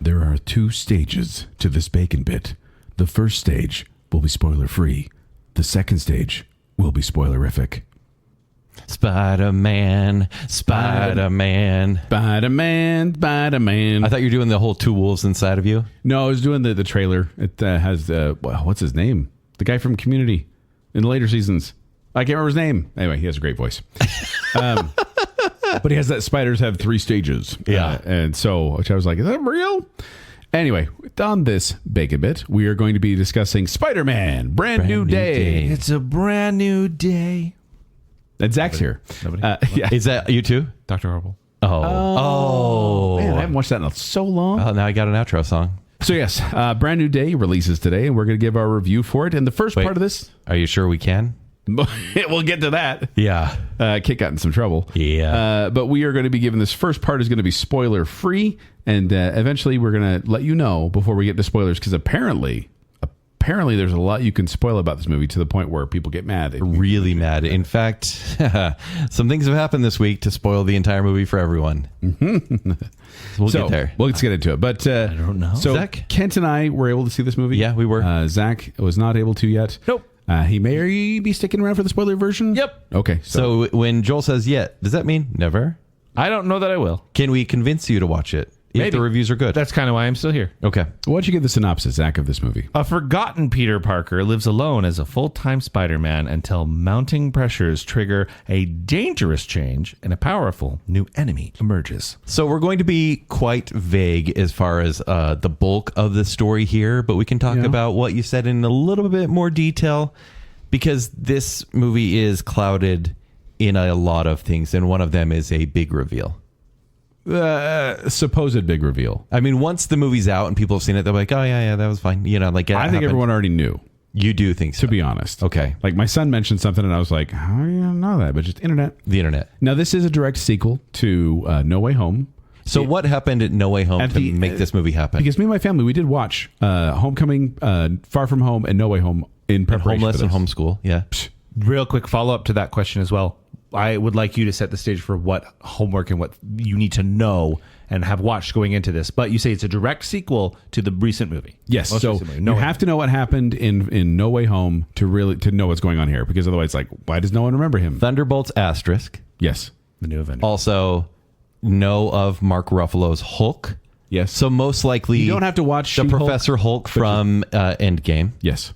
There are 2 stages to this BaconBit. The first stage will be spoiler-free. The second stage will be spoilerific. Spider-Man, Spider-Man. Spider-Man, Spider-Man. I thought you were doing the whole 2 wolves inside of you. No, I was doing the trailer. It has, what's his name? The guy from Community in the later seasons. I can't remember his name. Anyway, he has a great voice. But he has that spiders have 3 stages. Yeah. And so, which I was like, is that real? Anyway, on this BaconBit, we are going to be discussing Spider-Man, brand new day. It's a brand new day. And Zach's here. Nobody? Yeah. Is that you too? Dr. Horrible. Oh. Man, I haven't watched that in so long. Oh, now I got an outro song. So yes, brand new day releases today, and we're going to give our review for it. And the first part of this... Are you sure we can? We'll get to that. Yeah. Kit got in some trouble. Yeah. But we are going to be giving this first part is going to be spoiler free. And eventually we're going to let you know before we get to spoilers. Because apparently there's a lot you can spoil about this movie to the point where people get mad. Really mad. In fact, some things have happened this week to spoil the entire movie for everyone. We'll get there. Let's get into it. But I don't know. So Zach? Kent and I were able to see this movie. Yeah, we were. Zach was not able to yet. Nope. He may be sticking around for the spoiler version. Yep. Okay. So when Joel says yet, does that mean never? I don't know that I will. Can we convince you to watch it if Maybe. the reviews are good? That's kind of why I'm still here. Okay. why don't you give the synopsis, Zach, of this movie? A forgotten Peter Parker lives alone as a full-time Spider-Man until mounting pressures trigger a dangerous change and a powerful new enemy emerges. So we're going to be quite vague as far as the bulk of the story here, but we can talk about what you said in a little bit more detail because this movie is clouded in a lot of things, and one of them is a big reveal. Supposed big reveal. I mean, once the movie's out and people have seen it, they're like, oh, yeah, that was fine. You know, like I think everyone already knew, You do think so? to be honest. Okay. Like my son mentioned something and I was like, how do you know that? But just internet. The internet. Now, this is a direct sequel to No Way Home. So what happened at No Way Home At to the- make this movie happen? Because me and my family, we did watch Homecoming, Far From Home, and No Way Home in preparation Homeless for and this. homeschool. Yeah. Real quick follow-up to that question as well. I would like you to set the stage for what homework and what you need to know and have watched going into this. But you say it's a direct sequel to the recent movie. Yes, Most so recent movie. you have to know what happened in No Way Home to know what's going on here. Because otherwise, like, why does no one remember him? Thunderbolts asterisk. Yes. The new event. Also, know of Mark Ruffalo's Hulk. Yes. So most likely, You don't have to watch the She-Hulk, Professor Hulk from Endgame. Yes.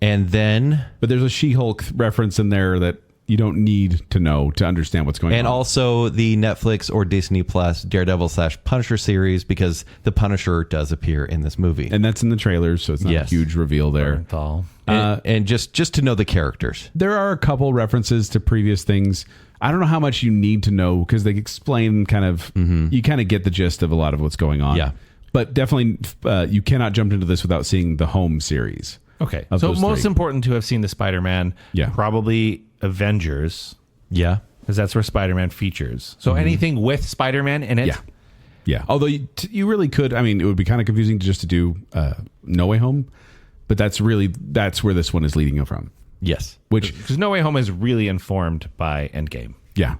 And then, But there's a She-Hulk reference in there that you don't need to know to understand what's going on. and also the Netflix or Disney Plus Daredevil / Punisher series, because the Punisher does appear in this movie. And that's in the trailers, so it's not Yes. a huge reveal there. Bernthal. And just to know the characters. There are a couple references to previous things. I don't know how much you need to know because they explain kind of, you kind of get the gist of a lot of what's going on. Yeah. But definitely you cannot jump into this without seeing the Home series. Okay. Of So those most three. important to have seen the Spider-Man. Yeah. Probably Avengers, Yeah. because that's where Spider-Man features. So anything with Spider-Man in it. Yeah. Yeah. Although you really could, I mean, it would be kind of confusing just to do No Way Home, but that's where this one is leading from. Yes. Which, Because No Way Home is really informed by Endgame. yeah.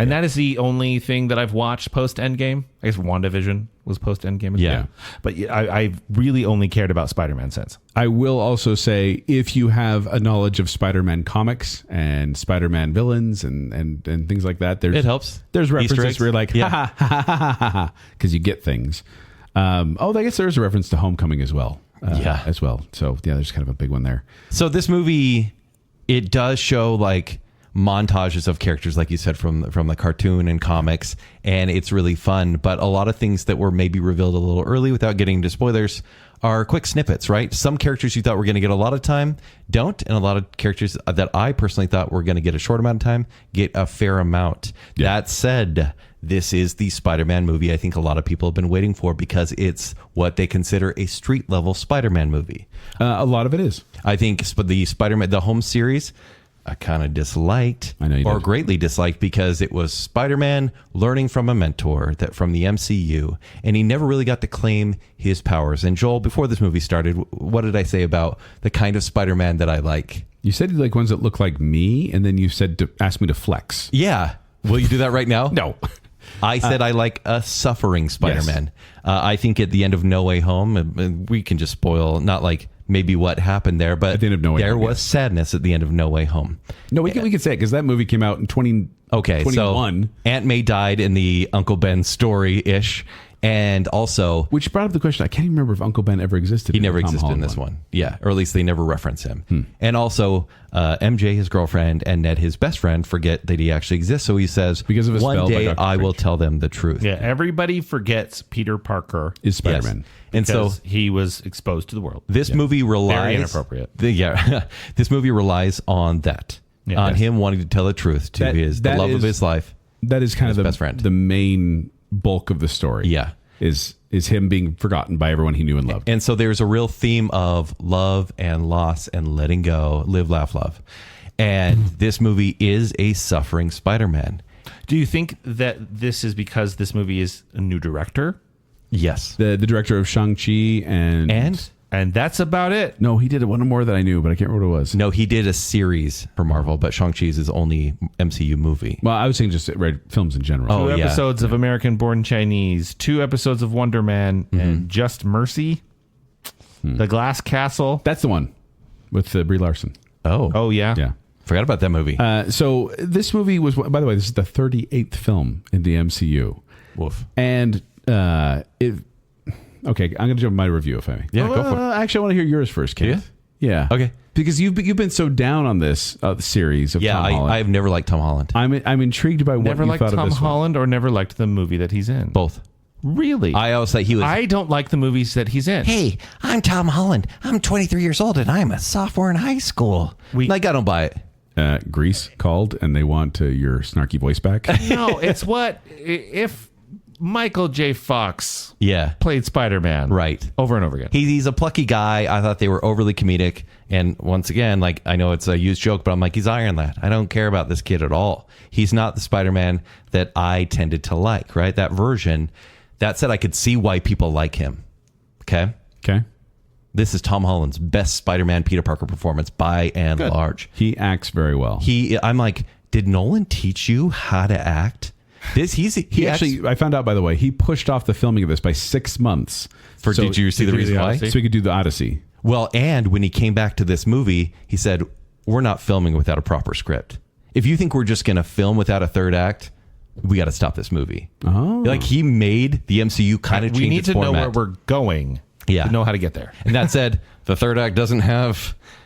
And that is the only thing that I've watched post-Endgame. I guess WandaVision was post-Endgame as Yeah. well. But I really only cared about Spider-Man since. I will also say, if you have a knowledge of Spider-Man comics and Spider-Man villains and things like that, It helps. There's Easter references eggs. where you're like, Yeah. ha ha ha ha ha ha ha, because you get things. I guess there's a reference to Homecoming as well. Yeah. As well. So, yeah, there's kind of a big one there. So this movie, it does show like montages of characters, like you said, from the cartoon and comics, and it's really fun. But a lot of things that were maybe revealed a little early without getting into spoilers are quick snippets, right? Some characters you thought were going to get a lot of time don't, and a lot of characters that I personally thought were going to get a short amount of time get a fair amount. Yeah. That said, this is the Spider-Man movie I think a lot of people have been waiting for, because it's what they consider a street level Spider-Man movie. A lot of it is. I think the Spider-Man, the home series, I kind of disliked, I know you or did. greatly disliked, because it was Spider-Man learning from a mentor from the MCU, and he never really got to claim his powers. And Joel, before this movie started, what did I say about the kind of Spider-Man that I like? You said you like ones that look like me, and then you said to ask me to flex. Yeah. Will you do that right now? No. I said I like a suffering Spider-Man. I think at the end of No Way Home, we can just spoil, not like maybe what happened there, but At the end of No Way there Home, was sadness at the end of No Way Home. No, we can say it because that movie came out in 2021. So Aunt May died in the Uncle Ben story-ish. And also, Which brought up the question, I can't even remember if Uncle Ben ever existed. he never Tom existed in Holland this one. Yeah, or at least they never reference him. And also, MJ, his girlfriend, and Ned, his best friend, forget that he actually exists. So he says, Because of a one spell by day Dr. I will Strange." tell them the truth. Yeah, everybody forgets Peter Parker Is Spider-Man. And so because he was exposed to the world. this movie relies... Very inappropriate. This movie relies on that. Yeah. On Yes. him wanting to tell the truth to the love of his life. That is kind of best friend. the main bulk of the story. Yeah. Is him being forgotten by everyone he knew and loved. And so there's a real theme of love and loss and letting go, live, laugh, love. And this movie is a suffering Spider-Man. Do you think that this is because this movie is a new director? Yes. The director of Shang-Chi And that's about it. No, he did one more that I knew, but I can't remember what it was. No, he did a series for Marvel, but Shang-Chi's his only MCU movie. Well, I was saying just read films in general. Oh, 2 yeah. episodes of American Born Chinese, 2 episodes of Wonder Man, and Just Mercy, The Glass Castle. That's the one with Brie Larson. Oh, yeah. Yeah. Forgot about that movie. So this movie was, by the way, this is the 38th film in the MCU. Woof. And okay, I'm going to jump my review if I may. Yeah, go for it. Actually, I want to hear yours first, Keith. Yeah. Okay. Because you've been so down on this series of Yeah, Tom Holland. I've never liked Tom Holland. I'm intrigued by what Never you liked thought Tom of this Holland or never liked the movie that he's in? Both. Really? I always thought he was... I don't like the movies that he's in. Hey, I'm Tom Holland. I'm 23 years old and I'm a sophomore in high school. I don't buy it. Grease called and they want your snarky voice back. No, it's what if Michael J. Fox played Spider-Man Right. over and over again. He's a plucky guy. I thought they were overly comedic. And once again, like, I know it's a used joke, but I'm like, he's Iron Lad. I don't care about this kid at all. He's not the Spider-Man that I tended to like, right? That version. That said, I could see why people like him. Okay? Okay. This is Tom Holland's best Spider-Man Peter Parker performance by and large. He acts very well. I'm like, did Nolan teach you how to act? He actually, I found out, by the way, he pushed off the filming of this by 6 months. Did you see the reason why? So he could do the Odyssey. Well, and when he came back to this movie, he said, we're not filming without a proper script. If you think we're just going to film without a third act, we got to stop this movie. Oh. Like, he made the MCU kind of change We need its to know format. where we're going to know how to get there. And that said, the third act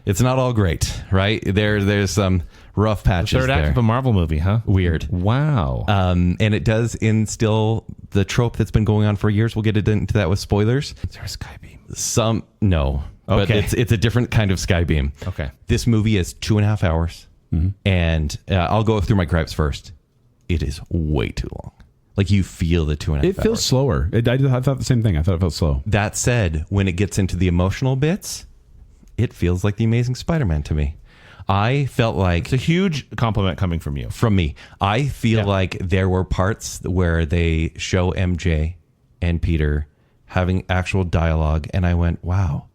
it's not all great, right? There's some rough patches Third act there. of a Marvel movie, huh? Weird. Wow. And it does instill the trope that's been going on for years. We'll get into that with spoilers. Is there a Skybeam? No. But Okay. it's a different kind of Skybeam. Okay. This movie is 2.5 hours. And I'll go through my gripes first. It is way too long. Like, you feel the 2.5 hours. It feels slower. I thought the same thing. I thought it felt slow. That said, when it gets into the emotional bits, it feels like The Amazing Spider-Man to me. I felt like... It's a huge compliment coming from you. From me. I feel like there were parts where they show MJ and Peter having actual dialogue, and I went, wow,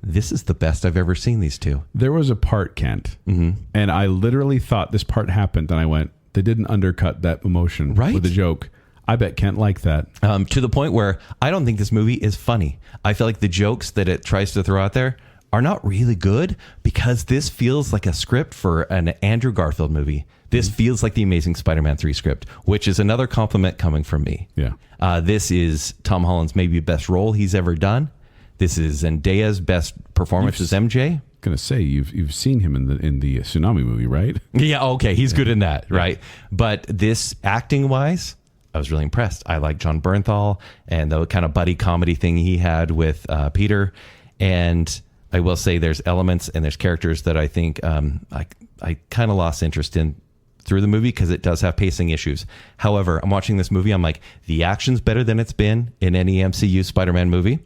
this is the best I've ever seen these two. There was a part, Kent, and I literally thought this part happened, and I went, they didn't undercut that emotion with a joke. I bet Kent liked that. To the point where I don't think this movie is funny. I feel like the jokes that it tries to throw out there are not really good because this feels like a script for an Andrew Garfield movie. This feels like the Amazing Spider-Man 3 script, which is another compliment coming from me. Yeah. This is Tom Holland's maybe best role he's ever done. This is Zendaya's best performance as MJ. Gonna say you've seen him in the Tsunami movie, right? Yeah, okay, he's good in that, right? But this acting wise, I was really impressed. I like John Bernthal and the kind of buddy comedy thing he had with Peter. And I will say there's elements and there's characters that I think I kind of lost interest in through the movie because it does have pacing issues. However, I'm watching this movie, I'm like, the action's better than it's been in any MCU Spider-Man movie.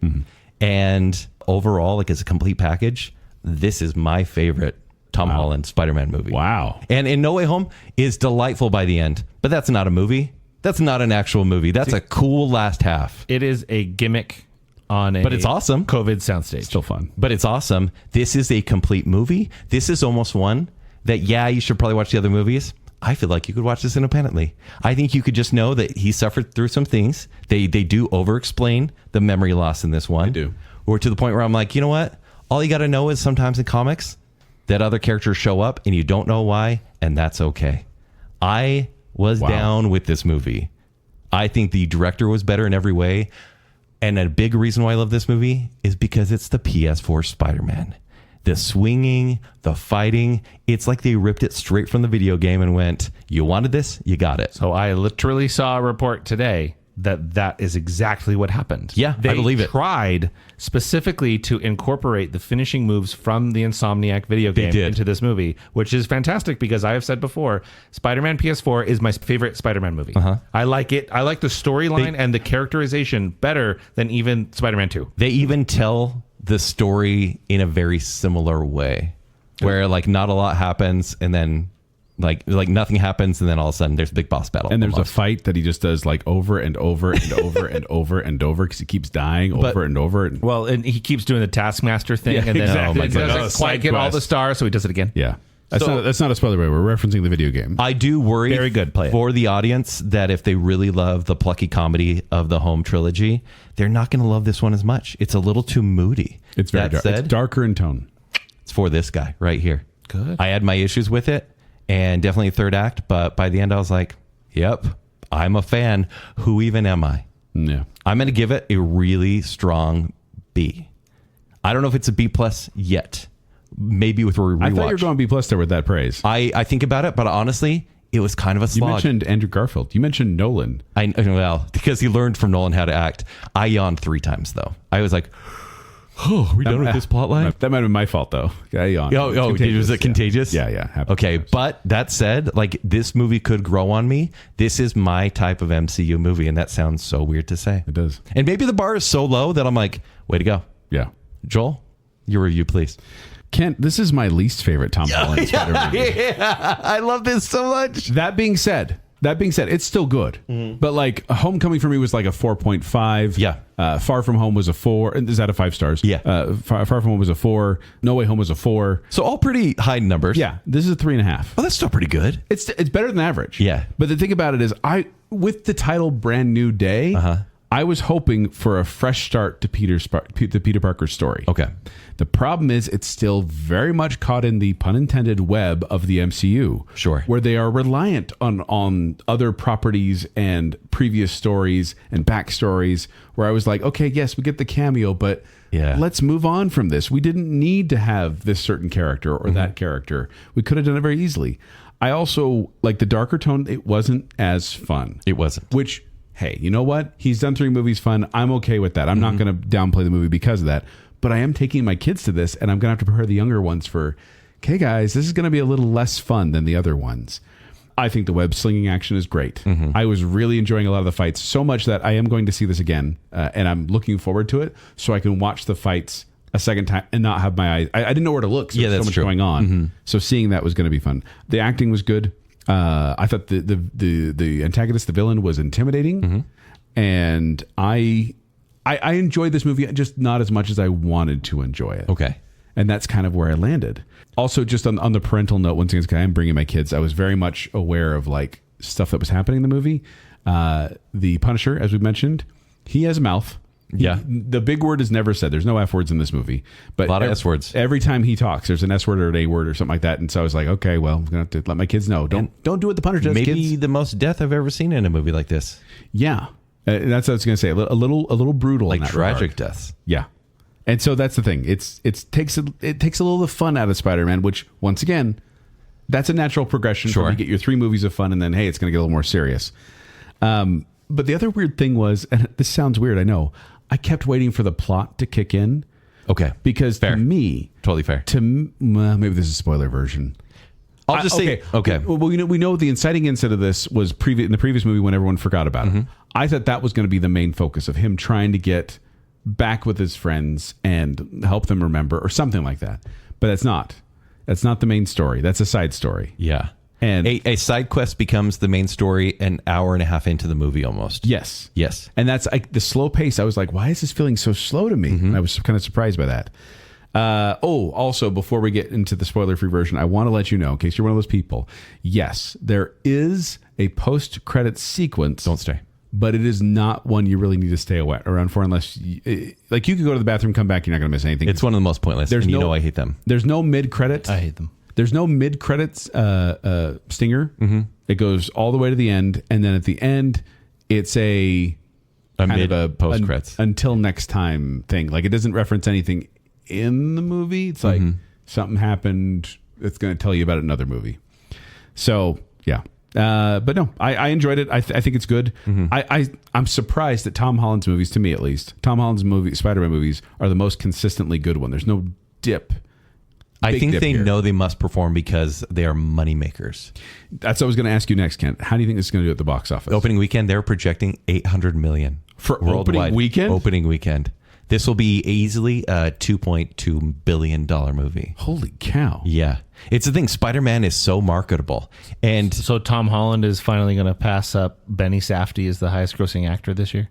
And overall, like, as a complete package, this is my favorite Tom Holland Spider-Man movie. Wow. And in No Way Home is delightful by the end, but that's not a movie. That's not an actual movie. That's a cool last half. It is a gimmick on a But it's awesome. COVID soundstage. Still fun. But it's awesome. This is a complete movie. This is almost one that, you should probably watch the other movies, I feel like you could watch this independently. I think you could just know that he suffered through some things. They do over-explain the memory loss in this one. They do. Or to the point where I'm like, you know what? All you got to know is sometimes in comics that other characters show up and you don't know why, and that's okay. I was down with this movie. I think the director was better in every way. And a big reason why I love this movie is because it's the PS4 Spider-Man. The swinging, the fighting, it's like they ripped it straight from the video game and went, you wanted this, you got it. So I literally saw a report today that is exactly what happened. Yeah, I believe it. They tried specifically to incorporate the finishing moves from the Insomniac video game into this movie, which is fantastic because I have said before, Spider-Man PS4 is my favorite Spider-Man movie. I like it. I like the storyline and the characterization better than even Spider-Man 2. They even tell the story in a very similar way where like not a lot happens and then like nothing happens and then all of a sudden there's a big boss battle. And there's a fight that he just does like over and over and over and over and over because he keeps dying over and over. Well, and he keeps doing the Taskmaster thing and then exactly. it doesn't quite get all the stars, so he does it again. Yeah. That's not a spoiler, way. We're referencing the video game. I do worry Very good, play it. for the audience that if they really love the plucky comedy of the Home trilogy, they're not going to love this one as much. It's a little too moody. It's very that dark. said, It's darker in tone. it's for this guy right here. Good. I had my issues with it and definitely third act, but by the end I was like, yep, I'm a fan. Who even am I? Yeah. I'm going to give it a really strong B. I don't know if it's a B plus yet. Maybe with a rewatch. I thought you were going B plus there with that praise. I think about it, but honestly, it was kind of a You slog. mentioned Andrew Garfield. You mentioned Nolan. Well, because he learned from Nolan how to act. I yawned 3 times though. I was like, "Oh, are we done with this plot line?" That might have been my fault though. I yawned. Was it contagious? Yeah. Happened. Okay, but that said, like this movie could grow on me. This is my type of MCU movie, and that sounds so weird to say. It does. And maybe the bar is so low that I'm like, way to go. Yeah. Joel, your review, please. Kent, this is my least favorite Tom Holland Spider-Man movie. Yeah, I love this so much. That being said, it's still good. But like Homecoming for me was like a 4.5. Yeah. Far From Home was a 4. Is that a 5 stars? Yeah. Far From Home was a 4. No Way Home was a 4. So all pretty high numbers. Yeah. This is a 3.5. Oh, that's still pretty good. It's better than average. Yeah. But the thing about it is, with the title Brand New Day, I was hoping for a fresh start to Peter Parker's story. Okay. The problem is it's still very much caught in the pun intended web of the MCU. Sure. Where they are reliant on other properties and previous stories and backstories where I was like, okay, yes, we get the cameo, but let's move on from this. We didn't need to have this certain character or that character. We could have done it very easily. I also like the darker tone. It wasn't as fun. It wasn't. Which, hey, you know what? He's done 3 movies fun. I'm okay with that. I'm not going to downplay the movie because of that. But I am taking my kids to this, and I'm going to have to prepare the younger ones for, okay, guys, this is going to be a little less fun than the other ones. I think the web slinging action is great. I was really enjoying a lot of the fights, so much that I am going to see this again, and I'm looking forward to it so I can watch the fights a second time and not have my eyes. I didn't know where to look, so there's so much going on. So seeing that was going to be fun. The acting was good. I thought the antagonist, the villain, was intimidating, and I enjoyed this movie, just not as much as I wanted to enjoy it. Okay. And that's kind of where I landed. Also, just on the parental note, once again, because I'm bringing my kids, I was very much aware of like stuff that was happening in the movie. The Punisher, as we mentioned, he has a mouth. Yeah. The big word is never said. There's no F words in this movie. But a lot of S words. Every time he talks, there's an S word or an A word or something like that. And so I was like, okay, well, I'm going to have to let my kids know. Don't do what the Punisher does, Maybe kids. the most death I've ever seen in a movie like this. Yeah. That's what I was going to say. A little brutal. Like in that tragic regard. deaths. Yeah. And so that's the thing. It takes a little of the fun out of Spider-Man, which once again, that's a natural progression. Sure. You get your 3 movies of fun and then, hey, it's going to get a little more serious. But the other weird thing was, and this sounds weird, I know, I kept waiting for the plot to kick in. Okay. Because to me, totally fair. Maybe this is a spoiler version. I'll just say, okay. Well, we know the inciting incident of this was in the previous movie when everyone forgot about it. I thought that was going to be the main focus of him trying to get back with his friends and help them remember or something like that. But that's not. That's not the main story. That's a side story. Yeah. And a side quest becomes the main story an hour and a half into the movie almost. Yes. Yes. And that's the slow pace. I was like, why is this feeling so slow to me? And I was kind of surprised by that. Also, before we get into the spoiler-free version, I want to let you know, in case you're one of those people, yes, there is a post-credit sequence. Don't stay. But it is not one you really need to stay around for unless... you could go to the bathroom, come back, you're not going to miss anything. It's one of the most pointless. And you know I hate them. There's no mid-credits. I hate them. There's no mid-credits stinger. Mm-hmm. It goes all the way to the end, and then at the end, it's a post-credits. Until next time thing. Like, it doesn't reference anything in the movie. It's like something happened that's going to tell you about another movie. So, yeah. But no, I enjoyed it. I think it's good. Mm-hmm. I'm surprised that Tom Holland's movies, to me at least, Tom Holland's Spider-Man movies are the most consistently good one. There's no dip. I think they know they must perform because they are money makers. That's what I was going to ask you next, Kent. How do you think this is going to do at the box office? Opening weekend, they're projecting $800 million for worldwide. Opening weekend. This will be easily a $2.2 billion movie. Holy cow. Yeah. It's the thing. Spider-Man is so marketable. And so Tom Holland is finally going to pass up Benny Safdie as the highest grossing actor this year.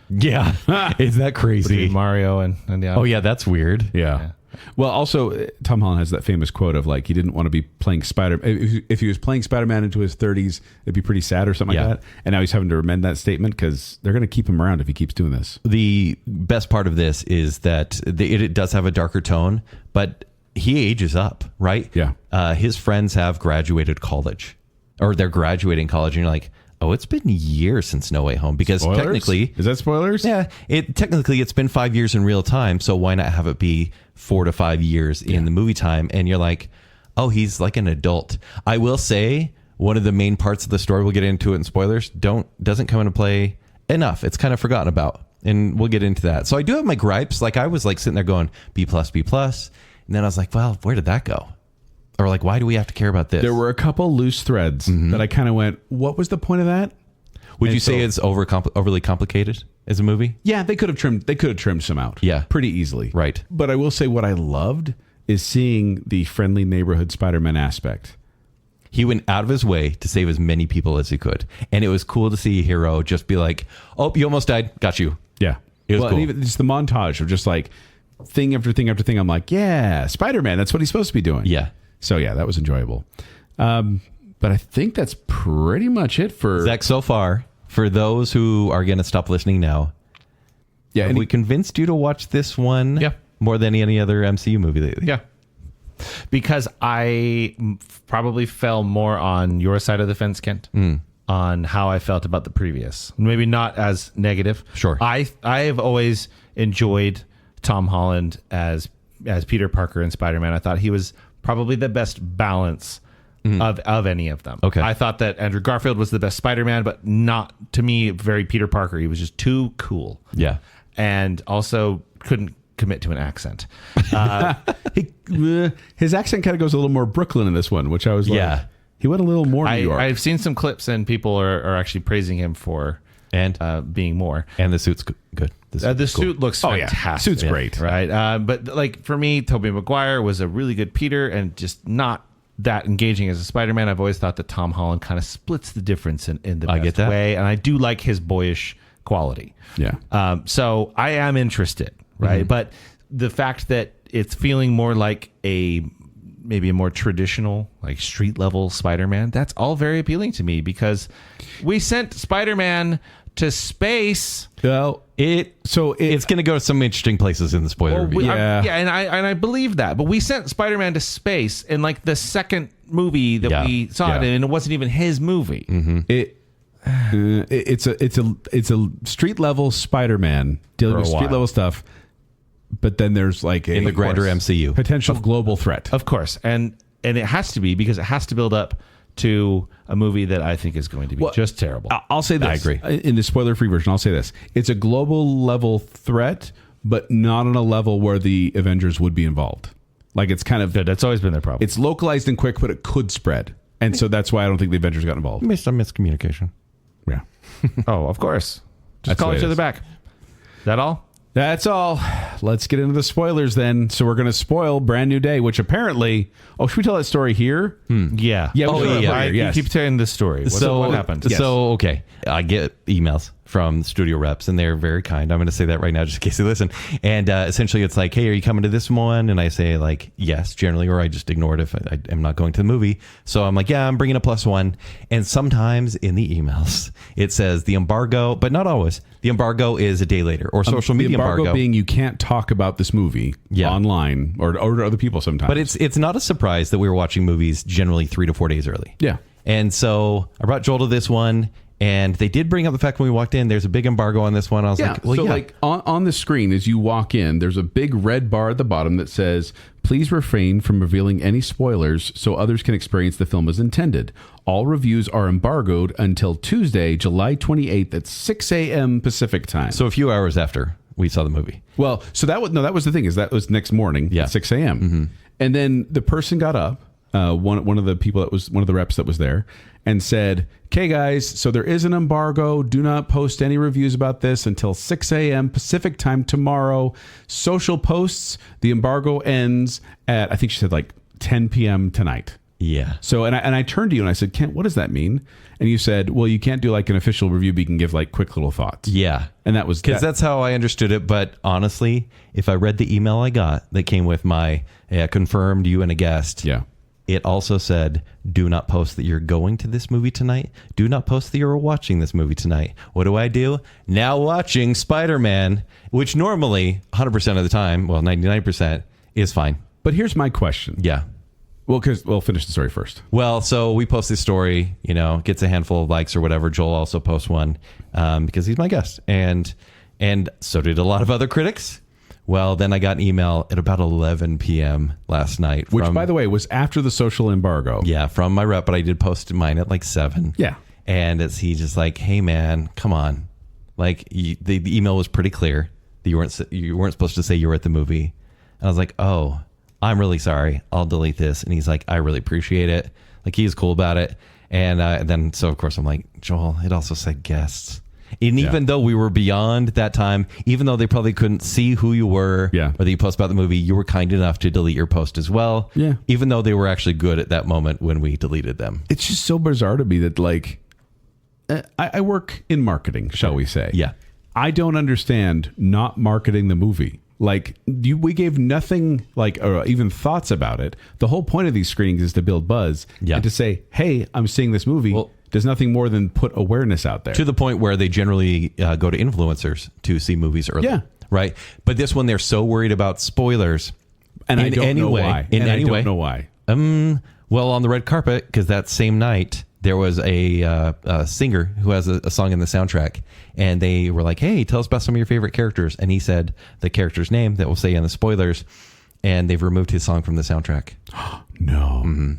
Yeah. Is that crazy? Between Mario and the other. Oh, yeah. That's weird. Yeah. Well, also, Tom Holland has that famous quote of like, he didn't want to be playing if he was playing Spider-Man into his 30s, it'd be pretty sad or something like that. And now he's having to amend that statement because they're going to keep him around if he keeps doing this. The best part of this is that it does have a darker tone, but he ages up, right? Yeah. His friends have graduated college, or they're graduating college, and you're like, oh, it's been years since No Way Home, because spoilers? Technically... Is that spoilers? Yeah. Technically, it's been 5 years in real time, so why not have it be 4 to 5 years in the movie time? And you're like, oh, he's like an adult. I will say, one of the main parts of the story, we'll get into it in spoilers, doesn't come into play enough. It's kind of forgotten about, and we'll get into that. So I do have my gripes. Like, I was like sitting there going, B+, B+, and then I was like, well, where did that go? Or like, why do we have to care about this? There were a couple loose threads that I kind of went, what was the point of that? Would you say it's overly complicated as a movie? Yeah, they could have trimmed some out. Yeah. Pretty easily. Right. But I will say what I loved is seeing the friendly neighborhood Spider-Man aspect. He went out of his way to save as many people as he could. And it was cool to see a hero just be like, oh, you almost died. Got you. Yeah. It was cool. And even just the montage of just like thing after thing after thing. I'm like, yeah, Spider-Man, that's what he's supposed to be doing. Yeah. So yeah, that was enjoyable. But I think that's pretty much it for Zack. So far, for those who are going to stop listening now, have we convinced you to watch this one? Yeah. More than any other MCU movie lately? Yeah. Because I probably fell more on your side of the fence, Kent, on how I felt about the previous. Maybe not as negative. Sure. I have always enjoyed Tom Holland as Peter Parker and Spider-Man. I thought he was probably the best balance of any of them. Okay. I thought that Andrew Garfield was the best Spider-Man, but not, to me, very Peter Parker. He was just too cool. Yeah. And also couldn't commit to an accent. His accent kind of goes a little more Brooklyn in this one, which I was like, he went a little more New York. I've seen some clips and people are actually praising him for being more. And the suit's good. The suit looks fantastic. Yeah. Suit's great. Right. But like for me, Tobey Maguire was a really good Peter and just not that engaging as a Spider-Man. I've always thought that Tom Holland kind of splits the difference in the best way. And I do like his boyish quality. Yeah. So I am interested. Right. But the fact that it's feeling more like maybe a more traditional, like street level Spider-Man, that's all very appealing to me because we sent Spider-Man to space. Well, it's going to go to some interesting places in the spoiler review. And I believe that. But we sent Spider-Man to space in like the second movie that we saw it in, and it wasn't even his movie. It's a street level Spider-Man dealing with street level stuff. But then there's like in the grander MCU potential global threat, of course, and it has to be because it has to build up to a movie that I think is going to be just terrible. I'll say this. I agree. In the spoiler-free version, I'll say this: it's a global level threat, but not on a level where the Avengers would be involved. Like it's kind of good. That's always been their problem. It's localized and quick, but it could spread, and so that's why I don't think the Avengers got involved. Missed some miscommunication. Yeah. Oh, of course. Just call each other back. Is that all? That's all. Let's get into the spoilers then. So we're going to spoil Brand New Day, which apparently... Oh, should we tell that story here? Yeah. Yeah. You keep telling this story. What happened? So, okay. I get emails from studio reps, and they're very kind. I'm going to say that right now just in case they listen. And essentially it's like, hey, are you coming to this one? And I say like, yes, generally, or I just ignore it if I am not going to the movie. So I'm like, yeah, I'm bringing a +1. And sometimes in the emails, it says the embargo, but not always. The embargo is a day later, or social media the embargo being you can't talk about this movie online or to other people sometimes. But it's not a surprise that we were watching movies generally 3 to 4 days early. Yeah. And so I brought Joel to this one. And they did bring up the fact when we walked in, there's a big embargo on this one. I was like, well, so like on the screen as you walk in, there's a big red bar at the bottom that says, please refrain from revealing any spoilers so others can experience the film as intended. All reviews are embargoed until Tuesday, July 28th at 6 a.m. Pacific time. So a few hours after we saw the movie. Well, so that was the thing, is that was next morning at 6 a.m. Mm-hmm. And then the person got up, one of the people that was one of the reps that was there, and said, okay, guys, so there is an embargo. Do not post any reviews about this until 6 a.m. Pacific time tomorrow. Social posts, the embargo ends at, I think she said like 10 p.m. tonight. Yeah. So, and I turned to you and I said, Kent, what does that mean? And you said, well, you can't do like an official review, but you can give like quick little thoughts. Yeah. And that was because that's how I understood it. But honestly, if I read the email I got that came with my confirmed you and a guest. Yeah. It also said, do not post that you're going to this movie tonight. Do not post that you're watching this movie tonight. What do? Now watching Spider-Man, which normally 100% of the time, well, 99% is fine. But here's my question. Yeah. Well, because we'll finish the story first. Well, so we post this story, gets a handful of likes or whatever. Joel also posts one because he's my guest. And so did a lot of other critics. Well, then I got an email at about 11 p.m. last night. Which, by the way, was after the social embargo. Yeah, from my rep, but I did post mine at like 7. Yeah. And he's just like, hey, man, come on. Like, the email was pretty clear that you weren't supposed to say you were at the movie. And I was like, oh, I'm really sorry. I'll delete this. And he's like, I really appreciate it. Like, he was cool about it. And then, so of course, I'm like, Joel, it also said guests. And even though we were beyond that time, even though they probably couldn't see who you were or that you post about the movie, you were kind enough to delete your post as well. Yeah. Even though they were actually good at that moment when we deleted them. It's just so bizarre to me that, like, I work in marketing, shall we say. Yeah. I don't understand not marketing the movie. Like, we gave nothing, like, or even thoughts about it. The whole point of these screenings is to build buzz and to say, hey, I'm seeing this movie. Well, does nothing more than put awareness out there. To the point where they generally go to influencers to see movies early. Yeah. Right? But this one, they're so worried about spoilers. And I don't know why. I don't know why. Well, on the red carpet, because that same night, there was a singer who has a song in the soundtrack. And they were like, hey, tell us about some of your favorite characters. And he said the character's name that we'll say in the spoilers. And they've removed his song from the soundtrack. No. Mm-hmm.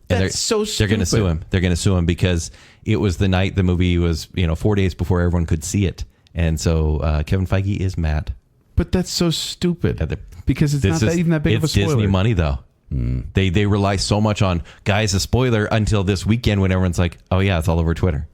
That's so stupid. They're going to sue him. They're going to sue him because it was the night the movie was, 4 days before everyone could see it. And so Kevin Feige is mad. But that's so stupid because it's not even that big of a spoiler. It's Disney money, though. They rely so much on, guys, a spoiler until this weekend when everyone's like, oh, yeah, it's all over Twitter.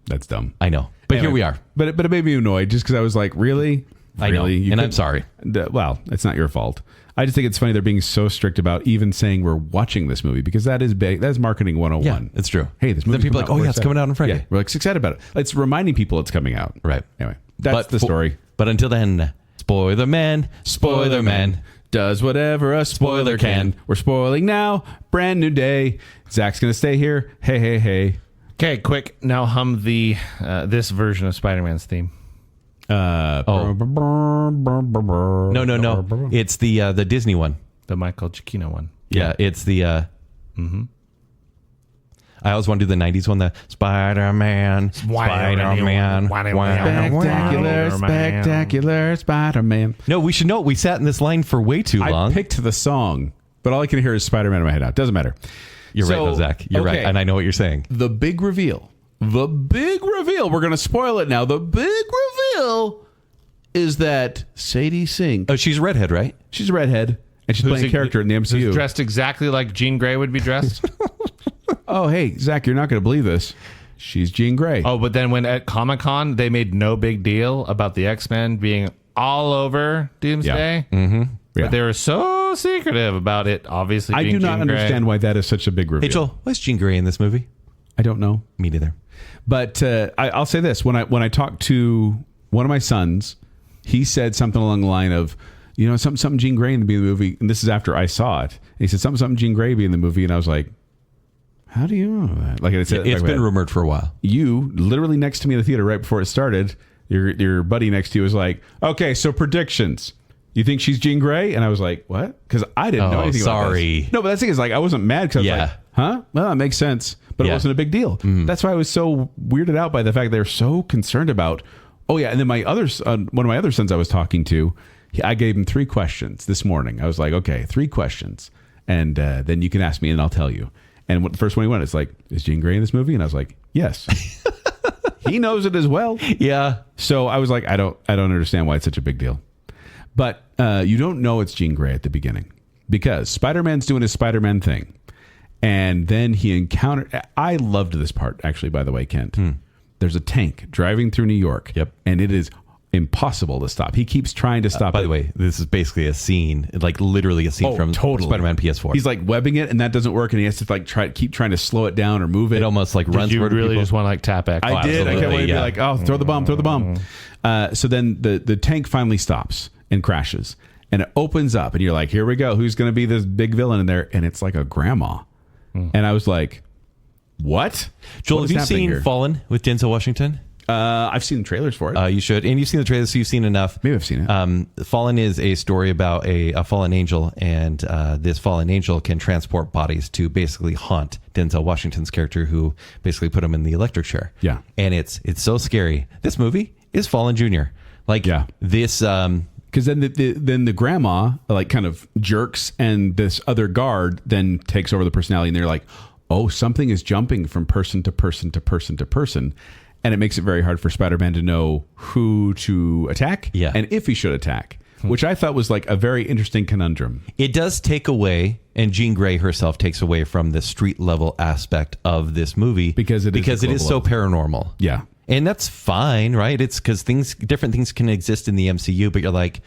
That's dumb. I know. But anyway, here we are. But it made me annoyed just because I was like, really? I know. And I'm sorry. Well, it's not your fault. I just think it's funny they're being so strict about even saying we're watching this movie because that is big. That's marketing 101. Yeah, it's true. Hey, this movie. Then people are like, oh yeah, it's coming out on Friday. Yeah, we're like excited about it. It's reminding people it's coming out. Right. Anyway, that's the story. But until then, spoiler man does whatever a spoiler can. We're spoiling now. Brand new day. Zach's gonna stay here. Hey. Okay, quick. Now hum the this version of Spider-Man's theme. No. It's the Disney one. The Michael Giacchino one. Yeah, it's the I always want to do the 90s one, the Spider-Man. Spectacular Spider-Man. No, we should know. We sat in this line for way too long. I picked the song, but all I can hear is Spider-Man in my head now. Doesn't matter. You're right, though, Zach. You're right, and I know what you're saying. The big reveal. We're going to spoil it now. The big reveal is that Sadie Sink. Oh, she's a redhead, right? She's a redhead, and she's playing a character in the MCU. Who's dressed exactly like Jean Grey would be dressed. Oh, hey, Zach, you're not going to believe this. She's Jean Grey. Oh, but then when at Comic-Con, they made no big deal about the X-Men being all over Doomsday. Yeah. Mm-hmm. But they were so secretive about it, obviously being I do not understand why that is such a big reveal. Hey, Joel, why's Jean Grey in this movie? I don't know. Me neither. But I'll say this: when I talked to one of my sons, he said something along the line of, something Jean Grey to be in the movie, and this is after I saw it. And he said something Jean Grey be in the movie, and I was like, how do you know that? Like I said, it's been rumored for a while. You literally next to me in the theater right before it started. Your buddy next to you was like, okay, so predictions. You think she's Jean Grey? And I was like, what? Because I didn't know anything about this. No, but that's the thing is, like, I wasn't mad because I was like, huh? Well, that makes sense. But it wasn't a big deal. That's why I was so weirded out by the fact they're so concerned about, oh, yeah. And then one of my other sons I was talking to, I gave him 3 questions this morning. I was like, okay, 3 questions. And then you can ask me and I'll tell you. And what the first one he went is like, is Jean Grey in this movie? And I was like, yes. He knows it as well. Yeah. So I was like, I don't understand why it's such a big deal. But you don't know it's Jean Grey at the beginning because Spider-Man's doing his Spider-Man thing. And then he encountered... I loved this part, actually, by the way, Kent. There's a tank driving through New York. Yep. And it is impossible to stop. He keeps trying to stop By the way, this is basically a scene, like literally a scene from Spider-Man PS4. He's like webbing it, and that doesn't work, and he has to like keep trying to slow it down or move it. It almost like runs. You toward really people. just want to like tap X? I did. I kept waiting to be like, oh, throw the bomb. So then the tank finally stops and crashes, and it opens up, and you're like, here we go. Who's going to be this big villain in there? And it's like a grandma, and I was like, what? Joel, What have is you seen happening here? Fallen with Denzel Washington? I've seen trailers for it. You should, and you've seen the trailers, so you've seen enough. Maybe I've seen it. Fallen is a story about a fallen angel, and this fallen angel can transport bodies to basically haunt Denzel Washington's character, who basically put him in the electric chair. Yeah, and it's so scary. This movie is Fallen Jr. Like this. Because then the grandma like kind of jerks, and this other guard then takes over the personality, and they're like, oh, something is jumping from person to person to person to person. And it makes it very hard for Spider-Man to know who to attack and if he should attack, which I thought was like a very interesting conundrum. It does take away, and Jean Grey herself takes away from the street level aspect of this movie because it is so paranormal. Yeah. And that's fine, right? It's because different things can exist in the MCU, but you're like,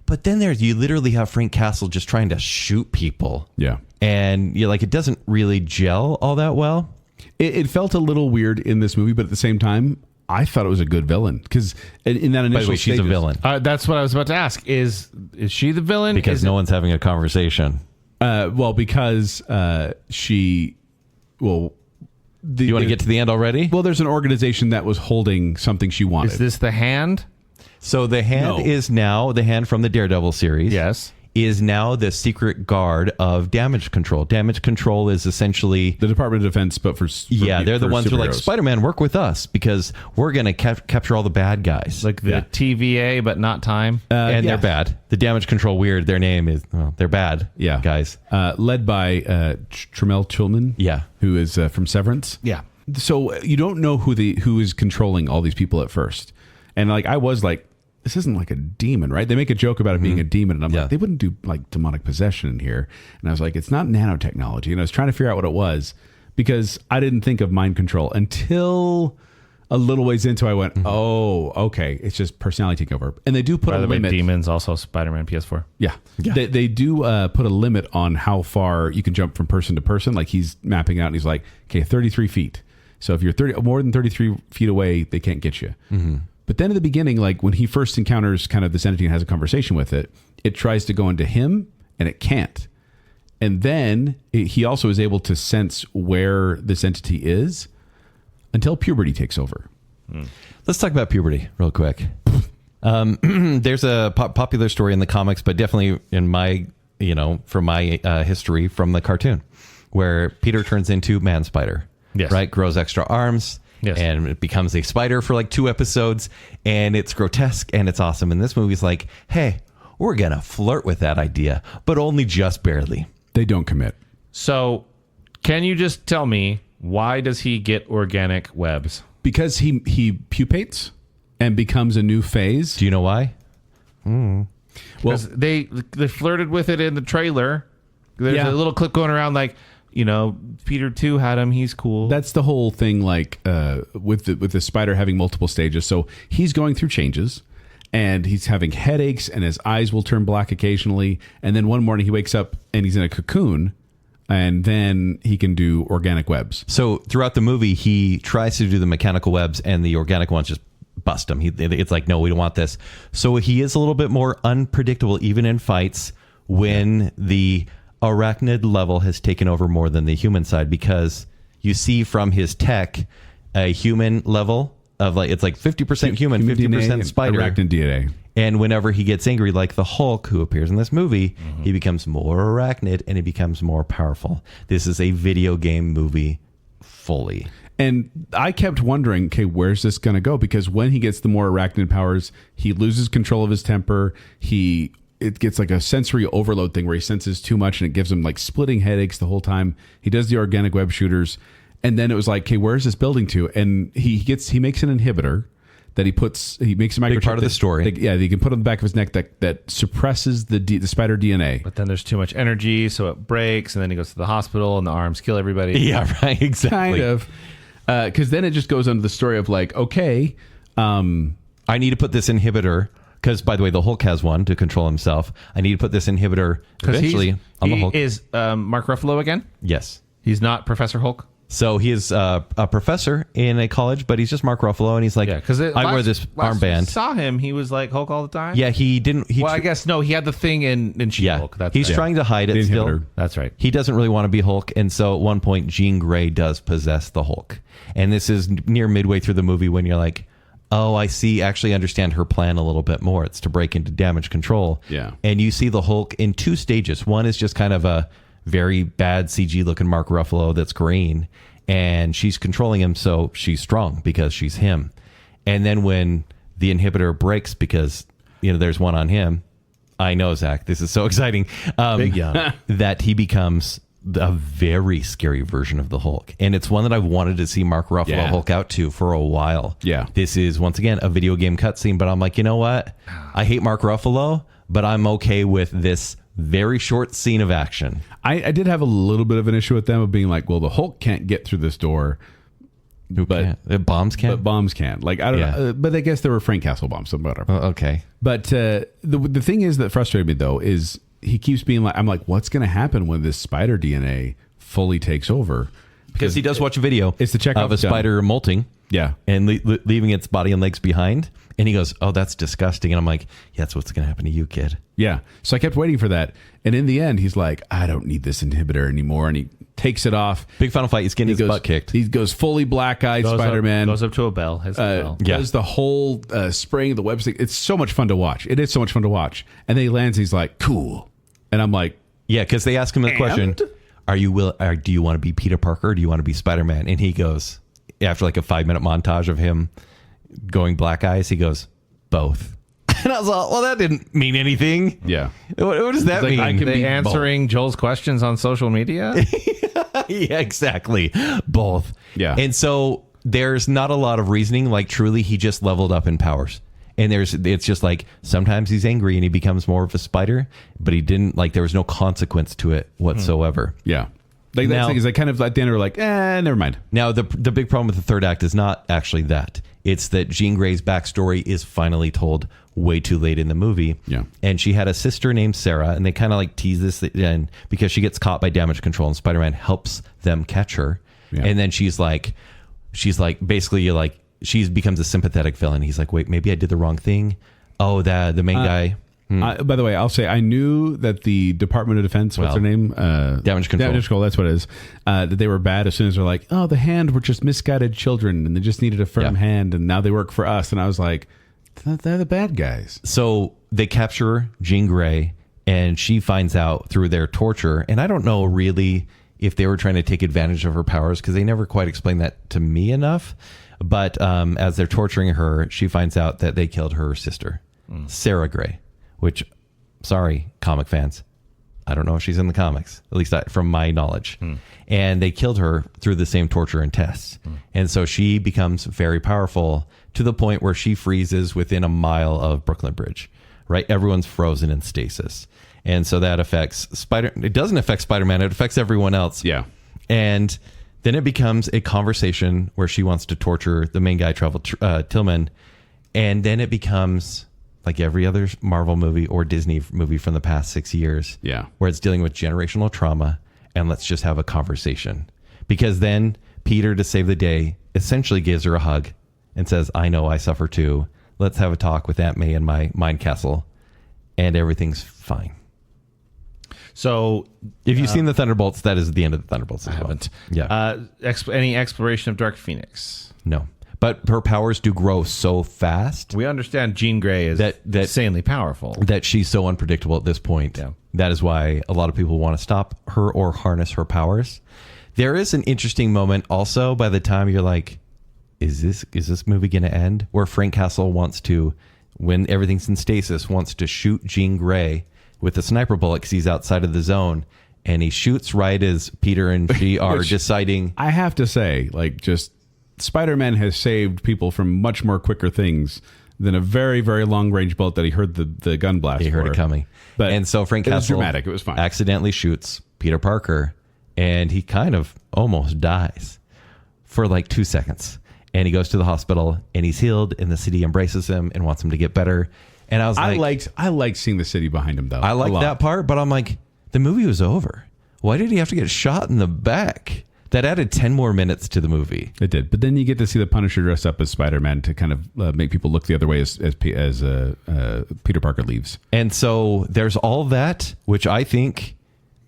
but then you literally have Frank Castle just trying to shoot people. Yeah. And you're like, it doesn't really gel all that well. It felt a little weird in this movie, but at the same time, I thought it was a good villain because in that initial By the way, she's a villain. That's what I was about to ask. Is she the villain? Because no one's having a conversation. Because she... Well... Do you want to get to the end already? Well, there's an organization that was holding something she wanted. Is this the Hand? So the Hand is now the Hand from the Daredevil series. Yes. Is now the secret guard of Damage Control. Damage Control is essentially the Department of Defense, but for they're the ones who are like, Spider-Man, work with us because we're going to capture all the bad guys. Like the TVA, but not time. And they're bad. The Damage Control weird. Their name is they're bad. Yeah, guys. Led by Tremel Tillman. Yeah, who is from Severance. Yeah. So you don't know who is controlling all these people at first, and like I was like, this isn't like a demon, right? They make a joke about it being a demon, and I'm like, they wouldn't do like demonic possession in here. And I was like, it's not nanotechnology. And I was trying to figure out what it was because I didn't think of mind control until a little ways into. I went, oh, okay, it's just personality taking over. And they do put a limit. Demons also Spider-Man PS4. Yeah. They do put a limit on how far you can jump from person to person. Like he's mapping out, and he's like, okay, 33 feet. So if you're more than 33 feet away, they can't get you. Mm-hmm. But then at the beginning, like when he first encounters kind of this entity and has a conversation with it, it tries to go into him and it can't. And then he also is able to sense where this entity is until puberty takes over. Let's talk about puberty real quick. There's a popular story in the comics, but definitely in my, from my history from the cartoon, where Peter turns into Man Spider. Yes. Right? Grows extra arms. Yes. And it becomes a spider for like 2 episodes, and it's grotesque and it's awesome. And this movie's like, hey, we're going to flirt with that idea, but only just barely. They don't commit. So can you just tell me, why does he get organic webs? Because he pupates and becomes a new phase. Do you know why? Well, they flirted with it in the trailer. There's a little clip going around like, Peter 2 had him. He's cool. That's the whole thing, like with the spider having multiple stages. So he's going through changes, and he's having headaches, and his eyes will turn black occasionally. And then one morning he wakes up and he's in a cocoon, and then he can do organic webs. So throughout the movie, he tries to do the mechanical webs, and the organic ones just bust him. It's like, no, we don't want this. So he is a little bit more unpredictable, even in fights, when the arachnid level has taken over more than the human side, because you see from his tech a human level of like, it's like 50% human, 50% spider. Arachnid DNA. And whenever he gets angry, like the Hulk who appears in this movie, he becomes more arachnid and he becomes more powerful. This is a video game movie fully. And I kept wondering, okay, where's this going to go? Because when he gets the more arachnid powers, he loses control of his temper. It gets like a sensory overload thing where he senses too much and it gives him like splitting headaches the whole time. He does the organic web shooters. And then it was like, okay, where's this building to? And he makes an inhibitor that he makes a microchip. Big part of the story. He can put on the back of his neck that suppresses the spider DNA. But then there's too much energy, so it breaks, and then he goes to the hospital, and the arms kill everybody. Yeah, right. Exactly. Kind of. Because then it just goes into the story of like, okay, I need to put this inhibitor, because by the way, the Hulk has one to control himself. I need to put this inhibitor eventually on the Hulk. Is Mark Ruffalo again? Yes. He's not Professor Hulk? So he is a professor in a college, but he's just Mark Ruffalo, and he's like, I wear this armband. We saw him, he was like Hulk all the time? Yeah, he didn't. I guess, no, he had the thing in She-Hulk. Yeah, he's trying to hide it still. That's right. He doesn't really want to be Hulk, and so at one point, Jean Grey does possess the Hulk. And this is near midway through the movie when you're like, oh, I see, actually understand her plan a little bit more. It's to break into damage control. Yeah. And you see the Hulk in two stages. One is just kind of a very bad CG-looking Mark Ruffalo that's green, and she's controlling him, so she's strong because she's him. And then when the inhibitor breaks, because there's one on him, I know, Zach, this is so exciting. Big yawn. That he becomes a very scary version of the Hulk, and it's one that I've wanted to see Mark Ruffalo Hulk out to for a while. Yeah, this is once again a video game cutscene, but I'm like, you know what? I hate Mark Ruffalo, but I'm okay with this very short scene of action. I did have a little bit of an issue with them of being like, well, the Hulk can't get through this door, but bombs can. But bombs can. Like, I don't know. But I guess there were Frank Castle bombs, so whatever. Okay. But the thing is that frustrated me though is he keeps being like, I'm like, what's going to happen when this spider DNA fully takes over? Because he does watch a video. It's the check of a spider molting. Yeah. And leaving its body and legs behind. And he goes, oh, that's disgusting. And I'm like, yeah, that's what's going to happen to you, kid. Yeah. So I kept waiting for that. And in the end, he's like, I don't need this inhibitor anymore. And he takes it off. Big final fight. He's getting his butt kicked. He goes fully black-eyed Spider-Man. Goes up to a bell. Does the whole spraying the web stick. It's so much fun to watch. It is so much fun to watch. And then he lands. He's like, cool. And I'm like, yeah, because they ask him the question, do you want to be Peter Parker or do you want to be Spider-Man? And he goes, after like a 5-minute montage of him going black eyes, he goes, both. And I was like, well, that didn't mean anything. Yeah. What does that mean? I can be answering both. Joel's questions on social media? Yeah, exactly. Both. Yeah. And so there's not a lot of reasoning. Like, truly, he just leveled up in powers. And it's just like sometimes he's angry and he becomes more of a spider, but he didn't, like, there was no consequence to it whatsoever. Yeah. Like, that thing is like kind of at the end are like, never mind. Now, the big problem with the third act is not actually that. It's that Jean Grey's backstory is finally told way too late in the movie. Yeah. And she had a sister named Sarah, and they kind of like tease this in because she gets caught by damage control and Spider-Man helps them catch her. Yeah. And then she's like basically like, she becomes a sympathetic villain. He's like, wait, maybe I did the wrong thing. Oh, the main guy. By the way, I'll say I knew that the Department of Defense, what's their name? Damage Control. Damage Control, that's what it is. That they were bad as soon as they're like, oh, the Hand were just misguided children and they just needed a firm hand and now they work for us. And I was like, they're the bad guys. So they capture Jean Grey and she finds out through their torture. And I don't know really if they were trying to take advantage of her powers because they never quite explained that to me enough. But as they're torturing her, she finds out that they killed her sister, Sarah Grey, which, sorry, comic fans, I don't know if she's in the comics, at least from my knowledge. And they killed her through the same torture and tests. And so she becomes very powerful to the point where she freezes within a mile of Brooklyn Bridge, right? Everyone's frozen in stasis. And so that affects it doesn't affect Spider-Man, it affects everyone else. Yeah. And then it becomes a conversation where she wants to torture the main guy, Tillman. And then it becomes like every other Marvel movie or Disney movie from the past 6 years. Yeah. Where it's dealing with generational trauma and let's just have a conversation. Because then Peter, to save the day, essentially gives her a hug and says, I know I suffer too. Let's have a talk with Aunt May in my mind castle. And everything's fine. So, if you've seen the Thunderbolts, that is the end of the Thunderbolts. I haven't. Yeah. Any exploration of Dark Phoenix? No. But her powers do grow so fast. We understand Jean Grey is insanely powerful. That she's so unpredictable at this point. Yeah. That is why a lot of people want to stop her or harness her powers. There is an interesting moment also by the time you're like, is this movie going to end? Where Frank Castle wants to, when everything's in stasis, wants to shoot Jean Grey with a sniper bullet because he's outside of the zone. And he shoots right as Peter and she are deciding. I have to say, like, just Spider-Man has saved people from much more quicker things than a very, very long range bullet that he heard the gun blast. He heard it coming. And so Frank Castle, it was dramatic. It was fine. Accidentally shoots Peter Parker, and he kind of almost dies for like 2 seconds. And he goes to the hospital, and he's healed, and the city embraces him and wants him to get better. And I was like, I liked seeing the city behind him, though. I like that part, but I'm like, the movie was over. Why did he have to get shot in the back? That added 10 more minutes to the movie. It did. But then you get to see the Punisher dress up as Spider-Man to kind of make people look the other way as Peter Parker leaves. And so there's all that, which I think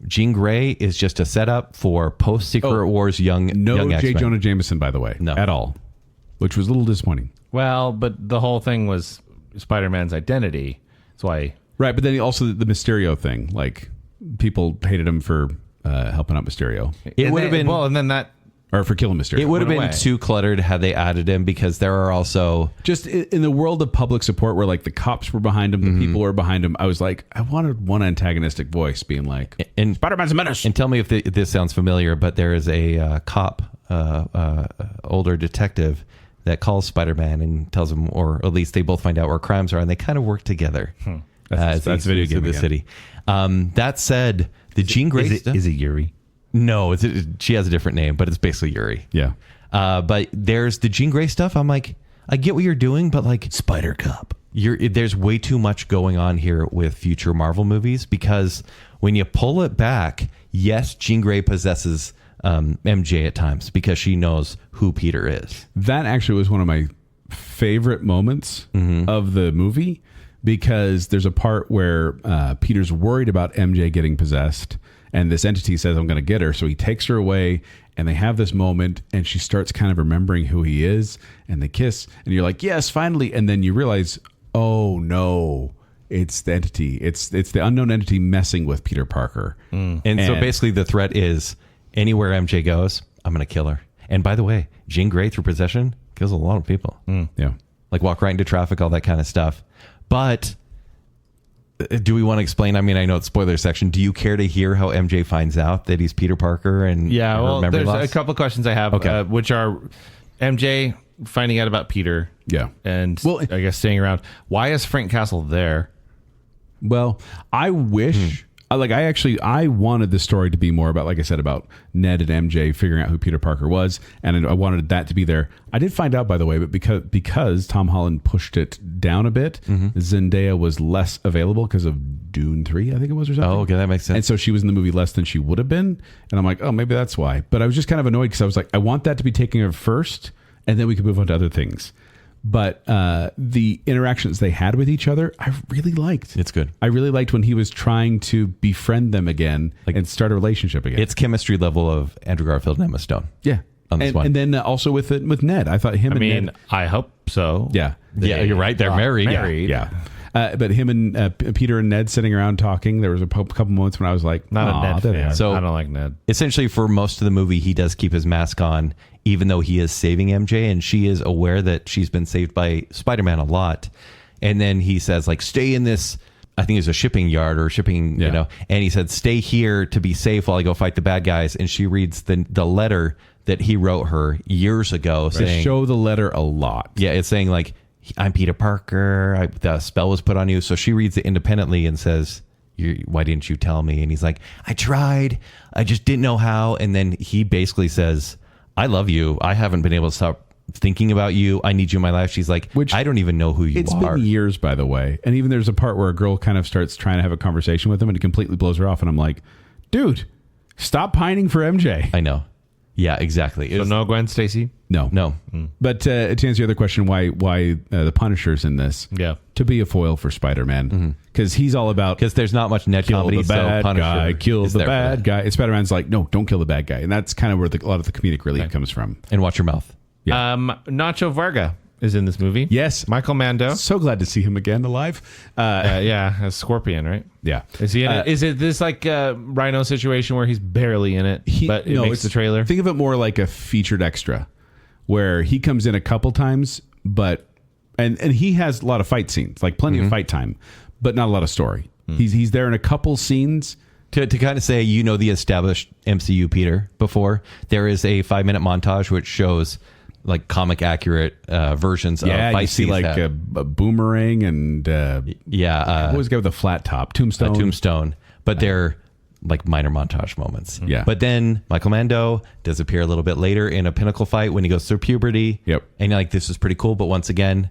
Jean Grey is just a setup for post-Secret Wars young X-Men. J. Jonah Jameson, by the way. No. At all. Which was a little disappointing. Well, but the whole thing was Spider-Man's identity. That's why. Right, but then also the Mysterio thing. Like, people hated him for helping out Mysterio. It would have been... Well, and then that... Or for killing Mysterio. It would have been too cluttered had they added him, because there are also... Just in the world of public support where, like, the cops were behind him, the people were behind him, I was like, I wanted one antagonistic voice being like, and Spider-Man's a menace. And tell me if this sounds familiar, but there is a cop, older detective, that calls Spider-Man and tells him, or at least they both find out where crimes are, and they kind of work together. That's video game of the city. That said, the Jean Grey stuff... Is it Yuri? No, she has a different name, but it's basically Yuri. Yeah. But there's the Jean Grey stuff. I'm like, I get what you're doing, but like Spider Cop. There's way too much going on here with future Marvel movies, because when you pull it back, yes, Jean Grey possesses MJ at times because she knows who Peter is. That actually was one of my favorite moments of the movie, because there's a part where Peter's worried about MJ getting possessed, and this entity says, I'm going to get her. So he takes her away, and they have this moment, and she starts kind of remembering who he is, and they kiss, and you're like, yes, finally. And then you realize, oh no, it's the entity. It's the unknown entity messing with Peter Parker. And so basically the threat is, anywhere MJ goes, I'm going to kill her. And by the way, Jean Grey through possession kills a lot of people. Yeah. Like walk right into traffic, all that kind of stuff. But do we want to explain? I mean, I know it's spoiler section. Do you care to hear how MJ finds out that he's Peter Parker? And there's a couple of questions I have, which are MJ finding out about Peter. Yeah. And I guess staying around. Why is Frank Castle there? Well, I wish... I wanted the story to be more about, like I said, about Ned and MJ figuring out who Peter Parker was, and I wanted that to be there. I did find out, by the way, but because Tom Holland pushed it down a bit, Zendaya was less available because of Dune 3, I think it was, or something. Oh, okay, that makes sense. And so she was in the movie less than she would have been, and I'm like, oh, maybe that's why. But I was just kind of annoyed because I was like, I want that to be taken care of first, and then we could move on to other things. But the interactions they had with each other, I really liked. It's good. I really liked when he was trying to befriend them again and start a relationship again. It's chemistry level of Andrew Garfield and Emma Stone. Yeah. On this one. And then also with Ned. I thought Ned. I hope so. Yeah. Yeah, you're right. They're married. Yeah. But him and Peter and Ned sitting around talking, there was a couple moments when I was like, not a Ned fan. So I don't like Ned. Essentially, for most of the movie, he does keep his mask on, even though he is saving MJ, and she is aware that she's been saved by Spider-Man a lot. And then he says, like, stay in this, I think it's a shipping yard or shipping, you know, and he said, stay here to be safe while I go fight the bad guys. And she reads the letter that he wrote her years ago saying... They show the letter a lot. Yeah, it's saying, like, I'm Peter Parker, the spell was put on you. So she reads it independently and says... why didn't you tell me? And he's like, I tried. I just didn't know how. And then he basically says, I love you. I haven't been able to stop thinking about you. I need you in my life. She's like, I don't even know who you are. It's been years, by the way. And even there's a part where a girl kind of starts trying to have a conversation with him and it completely blows her off. And I'm like, dude, Stop pining for MJ. I know. Yeah, exactly. So no Gwen Stacy? No. But to answer the other question, why the Punisher's in this? Yeah. To be a foil for Spider-Man. Because he's all about... Because there's not much Ned kill comedy, the bad so Punisher guy, kill is the there for bad that. guy. And Spider-Man's like, no, don't kill the bad guy. And that's kind of where a lot of the comedic relief comes from. And watch your mouth. Yeah. Nacho Varga is in this movie. Yes. Michael Mando. So glad to see him again alive. As Scorpion, right? Yeah. Is he in it? Is it this like Rhino situation where he's barely in it, but it makes the trailer? Think of it more like a featured extra, where he comes in a couple times, but and he has a lot of fight scenes, like plenty of fight time, but not a lot of story. He's there in a couple scenes. To kind of say, the established MCU Peter before, there is a 5-minute montage which shows like comic accurate versions of fight you see scenes like a Boomerang and what was the guy with the flat top? Tombstone. But they're like minor montage moments. Yeah. But then Michael Mando does appear a little bit later in a Pinnacle fight when he goes through puberty. Yep. And you're like, this is pretty cool. But once again,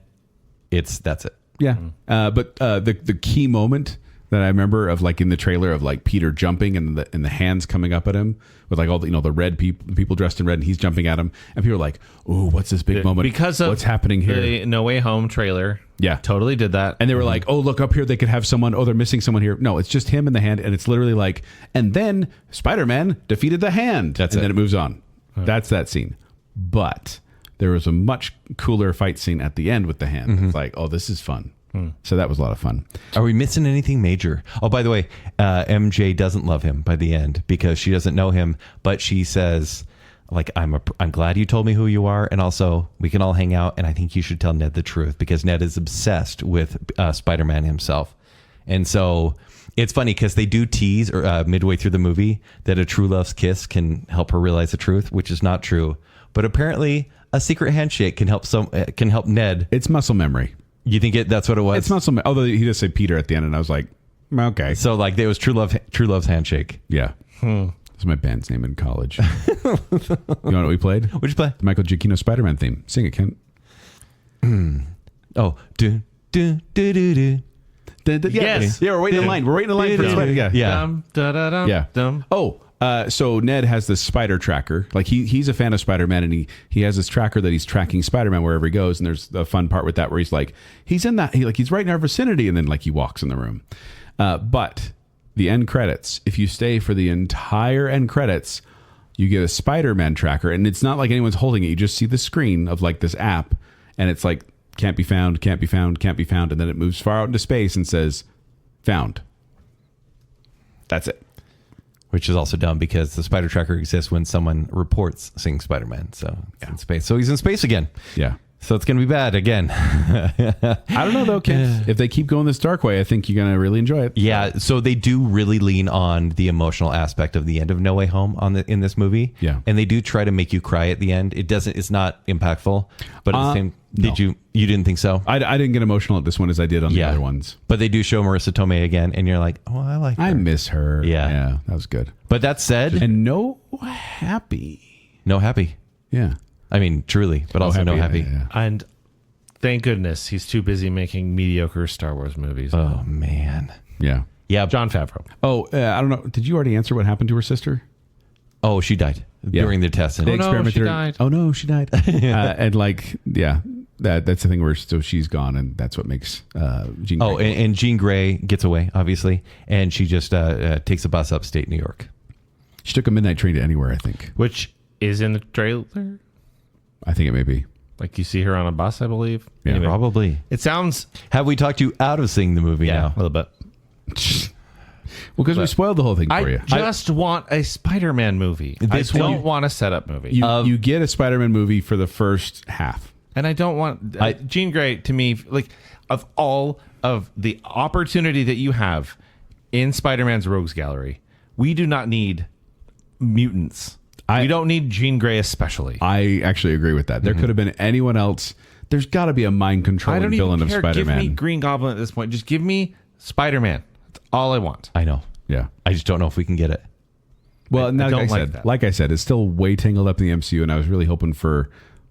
that's it. Yeah. But the key moment that I remember of like in the trailer of like Peter jumping and the hands coming up at him with like all the the red people dressed in red, and he's jumping at him, and people are like, "Ooh, what's this big moment? Because of what's happening here?" The No Way Home trailer. Yeah, totally did that. And they were like, "Oh, look up here, they could have someone. Oh, they're missing someone here." No, it's just him in the hand, and it's literally like, and then Spider-Man defeated the hand. That's and it. then it moves on. That's that scene. But there was a much cooler fight scene at the end with the hand. It's like, oh, this is fun. So that was a lot of fun. Are we missing anything major? Oh, by the way, MJ doesn't love him by the end because she doesn't know him, but she says, like, I'm glad you told me who you are, and also we can all hang out, and I think you should tell Ned the truth because Ned is obsessed with Spider-Man himself. And so it's funny because they do tease midway through the movie that a true love's kiss can help her realize the truth, which is not true. But apparently a secret handshake can help Ned. It's muscle memory. You think that's what it was? It's muscle memory. Although he does say Peter at the end, and I was like, okay. So like it was true love's handshake. Yeah. That's my band's name in college. You know what we played? What'd you play? The Michael Giacchino Spider-Man theme. Sing it, Kent. Oh, do do do do do. Yes. Yeah, we're waiting in line. We're waiting in line for Spider. Yeah. Yeah. Dum, da, da, dum, Yeah. dum. Oh, so Ned has this spider tracker. Like he's a fan of Spider-Man, and he has this tracker that he's tracking Spider-Man wherever he goes. And there's a fun part with that where he's like, he's in that, he's right in our vicinity, and then like he walks in the room. But the end credits, if you stay for the entire end credits, you get a Spider-Man tracker, and it's not like anyone's holding it. You just see the screen of like this app, and it's like can't be found, can't be found, can't be found, and then it moves far out into space and says found. That's it. Which is also dumb because the spider tracker exists when someone reports seeing Spider-Man. So it's in space. So he's in space again. Yeah. So it's going to be bad again. I don't know though, kids. If they keep going this dark way, I think you're going to really enjoy it. Yeah. So they do really lean on the emotional aspect of the end of No Way Home in this movie. Yeah. And they do try to make you cry at the end. It's not impactful, but at the same, no. you didn't think so? I didn't get emotional at this one as I did on the other ones. But they do show Marissa Tomei again, and you're like, oh, I like her. I miss her. Yeah. Yeah. That was good. But that said, And no happy. no happy. Yeah. I mean, truly, but also no happy. Yeah. And thank goodness he's too busy making mediocre Star Wars movies. Oh, man. Yeah. Yeah. John Favreau. Oh, I don't know. Did you already answer what happened to her sister? Oh, she died during the test. They Oh, no, experimented she her- died. Oh no, she died. And like, yeah, that's the thing where so she's gone, and that's what makes Jean. Oh, Grey. and Jean Grey gets away, obviously, and she just takes a bus upstate New York. She took a midnight train to anywhere. I think. Which is in the trailer. I think it may be. Like you see her on a bus, I believe. Yeah. Anyway, Probably. it sounds Have we talked you out of seeing the movie a now? little bit. Well, because we spoiled the whole thing for I you. just want a Spider-Man movie. I This one- don't want a setup movie. You get a Spider-Man movie for the first half. And I don't want Jean Grey to me, like, of all of the opportunity that you have in Spider-Man's Rogues Gallery, we do not need mutants. We don't need Jean Grey especially. I actually agree with that. There could have been anyone else. There's got to be a mind I controlling don't villain even of care. Give Spider-Man. me Green Goblin at this point. Just give me Spider-Man. That's all I want. I know. Yeah. I just don't know if we can get it. Well, I now, don't like said, that. like I said, it's still way tangled up in the MCU, and I was really hoping for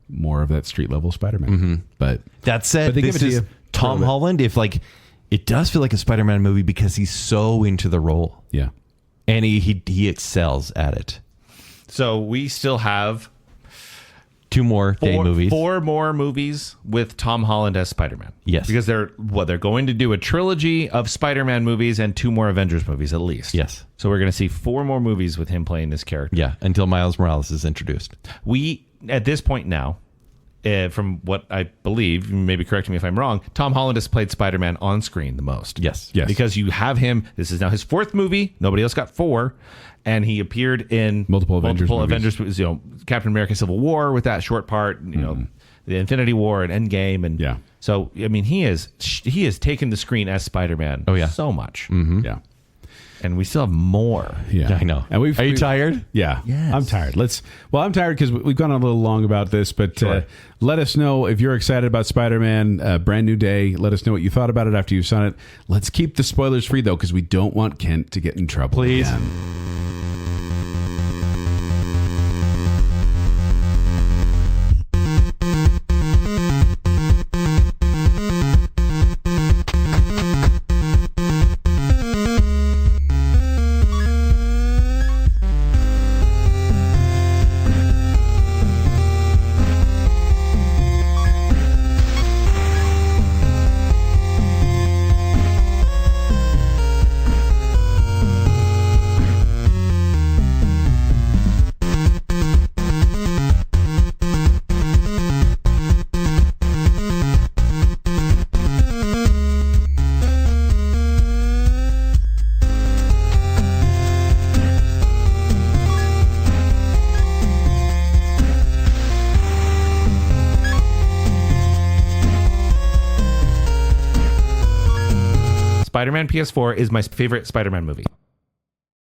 more of that street level Spider-Man. But That said, But they give this it to is you Tom for a bit. Holland. If like, it does feel like a Spider-Man movie because he's so into the role. yeah, and he excels at it. So we still have 2 more day movies. 4 more movies with Tom Holland as Spider-Man. Yes. Because they're going to do a trilogy of Spider-Man movies and 2 more Avengers movies at least. Yes. So we're going to see 4 more movies with him playing this character. Yeah, until Miles Morales is introduced. We, at this point now, from what I believe, maybe correct me if I'm wrong, Tom Holland has played Spider-Man on screen the most. Yes. Because you have him, this is now his 4th movie. Nobody else got 4. And he appeared in multiple Avengers movies, Captain America: Civil War with that short part, the Infinity War and Endgame, and so I mean he has taken the screen as Spider-Man. Oh yeah, so much. Mm-hmm. Yeah, and we still have more. Yeah, I know. And are you tired? Yeah, yes. I'm tired. I'm tired because we've gone on a little long about this, but let us know if you're excited about Spider-Man. Brand new day. Let us know what you thought about it after you've seen it. Let's keep the spoilers free though, because we don't want Kent to get in trouble. Please. Again. Spider-Man PS4 is my favorite Spider-Man movie.